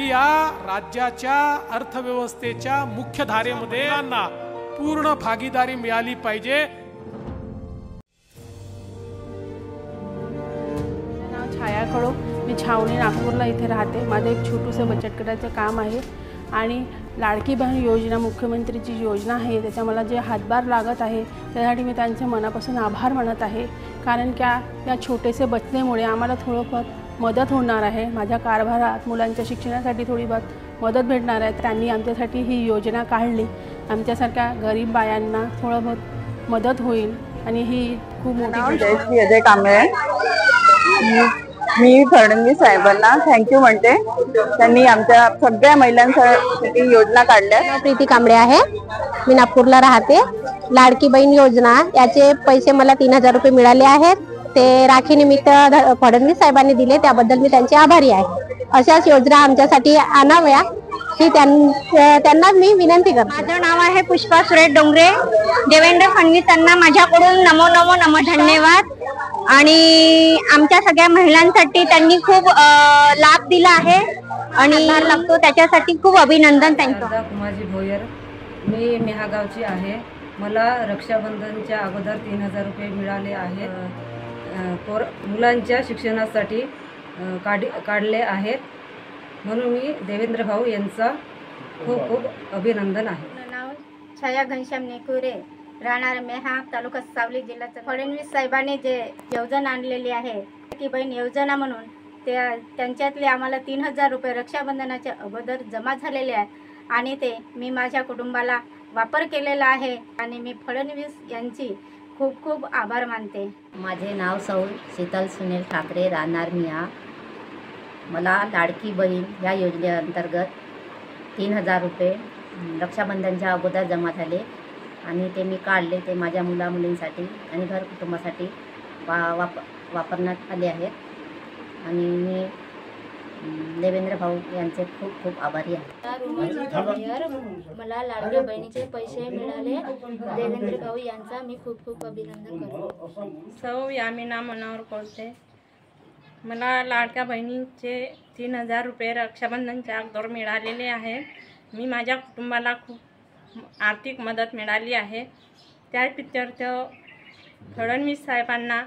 की या राज्याच्या अर्थव्यवस्थेच्या मुख्य धारेमध्ये पूर्ण भागीदारी मिळाली पाहिजे। छाया खडो, मी छावणी नागपूरला इथे राहते। माझं एक छोटूसं बचत गटाचं काम आहे आणि लाडकी बहीण योजना मुख्यमंत्रीची योजना आहे, त्याचा मला जे हातभार लागत आहे त्यासाठी मी त्यांचे मनापासून आभार मानत आहे। कारण या छोटेसे बचतीमुळे आम्हाला थोडंफार मदत होणार आहे। माझ्या कारभारात मुलांच्या शिक्षणासाठी थोडी बहुत मदत भेटणार आहे। त्यांनी आमच्यासाठी ही योजना काढली, आमच्यासारख्या गरीब बायांना थोडं बहुत मदत होईल आणि ही खूप मोठी जयश्री अजय कांबळे। मी फडणवीस साहेबांना थँक्यू म्हणते, त्यांनी आमच्या सगळ्या महिलांसाठी योजना काढल्या। प्रीती कांबळे आहे, मी नागपूरला राहते। लाडकी बहीण योजना याचे पैसे मला 3000 रुपये मिळाले आहेत, ते राखी निमित्त फडणवीस साहेबांनी दिले, त्याबद्दल मी त्यांचे आभारी आहे। अशाच योजना आमच्यासाठी आणाव्या ही त्यांना मी विनंती करते। माझं नाव आहे पुष्पा सुरेश डोंगरे। देवेंद्र फडणवीस यांना माझ्याकडून नमो नमो नमो धन्यवाद। आणि आमच्या सगळ्या महिलांसाठी त्यांनी खूप लाभ दिला आहे आणि लागतो त्याच्यासाठी खूप अभिनंदन त्यांचं। कुमारी भोयर, मी मेहागावची आहे। मला रक्षाबंधनच्या अगोदर 3000 रुपये मिळाले आहेत। मुलांच्या शिक्षणासाठी काढले आहेत, म्हणून मी देवेंद्र भाऊ यांचा खूप खूप अभिनंदन आहे। माझं नाव छाया घनश्याम नेकुरे, राहणार मेहा, तालुका सावली, जिल्हा। फडणवीस साहेबांनी जे योजना आणलेली आहे की बहीण योजना म्हणून, त्यांच्यातले आम्हाला 3000 रुपये रक्षाबंधनाच्या अगोदर जमा झालेले आहेत आणि ते मी माझ्या कुटुंबाला वापर केलेला आहे आणि मी फडणवीस यांची खूप खूप आभार मानते। माझे नाव सौ शीतल सुनील ठाकरे, राहणार मिया। मला लाडकी बहीण या योजनेअंतर्गत 3000 रुपये रक्षाबंधनच्या अगोदर जमा झाले आणि ते मी काढले, ते माझ्या मुलामुलींसाठी आणि घर कुटुंबासाठी वापरण्यात आले आहेत आणि मी देवेंद्र भाऊ यांचे खूप खूप आभारी आहे। मला लाडक्या बहिणीचे पैसे मिळाले, देवेंद्र भाऊ यांचा मी खूप खूप अभिनंदन करतो। सौ यामिना मनावर कोलते, मला लाडक्या बहिणीचे 3000 रुपये रक्षाबंधनच्या अगोदर मिळालेले आहे। मी माझ्या कुटुंबाला खूप आर्थिक मदत मिळाली आहे, त्या पित्यर्थ फडणवीस साहेबांना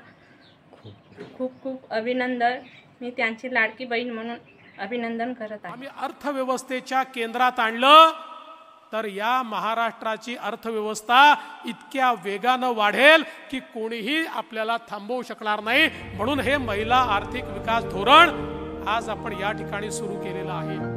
खूप खूप अभिनंदन। मी त्यांची लाडकी बहीण म्हणून अभिनंदन करत आहे। आम्ही अर्थव्यवस्थेच्या केंद्रात आणलं तर या महाराष्ट्राची अर्थव्यवस्था इतक्या वेगानं वाढेल की कोणीही आपल्याला थांबवू शकणार नाही। म्हणून हे महिला आर्थिक विकास धोरण आज आपण या ठिकाणी सुरू केलेलं आहे।